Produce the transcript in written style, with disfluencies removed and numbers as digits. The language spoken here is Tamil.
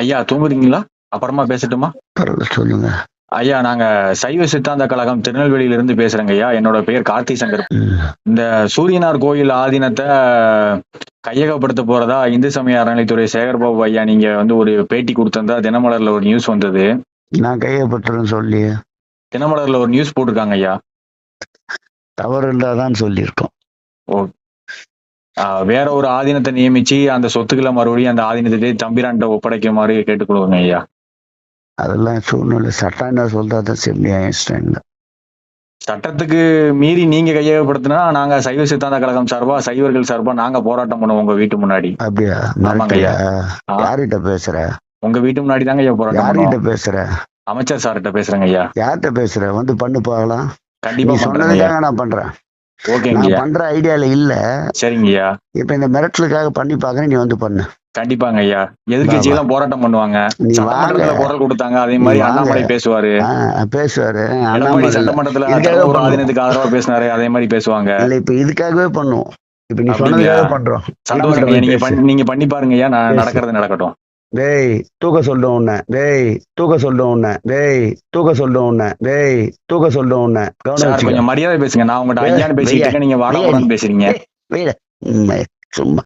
ஐயா தூங்குறீங்களா? அப்புறமா பேசட்டுமா? பரவாயில்ல, சொல்லுங்க. ஐயா நாங்க சைவ சித்தாந்த கழகம் திருநெல்வேலியில இருந்து பேசுறேங்க ஐயா. என்னோட பெயர் கார்த்தி சங்கர். இந்த சூரியனார் கோயில் ஆதீனத்தை கையகப்படுத்த போறதா இந்து சமய அறநிலைத்துறை சேகர்பாபு ஐயா நீங்க வந்து ஒரு பேட்டி கொடுத்திருந்தா தினமலர்ல ஒரு நியூஸ் வந்தது. நான் கையப்பட்டுறேன்னு சொல்லி தினமலர்ல ஒரு நியூஸ் போட்டிருக்காங்க ஐயா. தவறு இருந்தாதான் சொல்லியிருக்கோம். ஓ வேற ஒரு ஆதீனத்தை நியமிச்சு அந்த சொத்துக்களை மறுபடியும் அந்த ஆதீனத்தை தம்பிரான்ட்ட ஒப்படைக்குமாறு கேட்டுக்கொள்வோங்க ஐயா. அதெல்லாம் சூழ்நிலை சட்டம் என்ன சொல்றதான் செம்மியாயிடுச்சிட்டாங்க. சட்டத்துக்கு மீறி நீங்க கையகப்படுத்தினா நாங்க சைவ சித்தாந்த கழகம் சார்பா சைவர்கள் சார்பா நாங்க போராட்டம் பண்ணுவோம் உங்க வீட்டு முன்னாடி. அப்படியா? ஆமாங்க ஐயா. யார்கிட்ட பேசுற? உங்க வீட்டு முன்னாடி தாங்க ஐயா போராட்டம் யார்கிட்ட பண்ணுவோம். பேசுற? அமைச்சர் சார்கிட்ட பேசுறேங்க ஐயா. யார்கிட்ட பேசுற? வந்து பண்ணு பார்க்கலாம். கண்டிப்பா நீ பண்றேங்க ஐயா. சொன்னதுக்காக நான் பண்றேன். ஓகேங்க நான் ஐயா. பண்ற ஐடியால இல்ல. சரிங்க ஐயா. இப்ப இந்த மிரட்டலுக்காக பண்ணி பாக்குறேன், நீ வந்து பண்ணு. கண்டிப்பாங்க ஐயா. எதிர்கட்சி எல்லாம் போராட்டம் பண்ணுவாங்க. நீ சட்டமன்றத்துல வாங்க. குரல் கொடுத்தாங்க. அதே மாதிரி நீ வாங்க. அண்ணாமலை பேசுவாரு. பேசுவாரு. எடப்பாடி அண்ணாமலை சட்டமன்றத்துல இதுக்காக ஒரு பண்ணுவோம். ஆதீனத்துக்கு ஆதரவா பேசினாரு. அதே மாதிரி பேசுவாங்க. இல்ல, இப்ப இதுக்காகவே பண்ணுவோம். இப்ப நீ அப்படிங்களா? சொன்னதுக்காக பண்றோம். சந்தோஷம் ஐயா. நீங்க பண்ணி பாருங்க ஐயா. நடக்கிறது நடக்கட்டும். டேய் தூக்க சொல்லும் உன்ன. டேய் தூக்க சொல்லும் உன்ன. டேய் தூக்க சொல்லும் உன்ன. டேய் தூக்க சொல்லும் உன்ன. கவனம் சார் வச்சுக்க. கொஞ்சம் மரியாதை பேசுங்க. நான் உங்கள்கிட்ட ஐயான்னு பேசிட்டு இருக்கேன். நீங்க வாடா போடான்னு பேசுறீங்க. சும்மா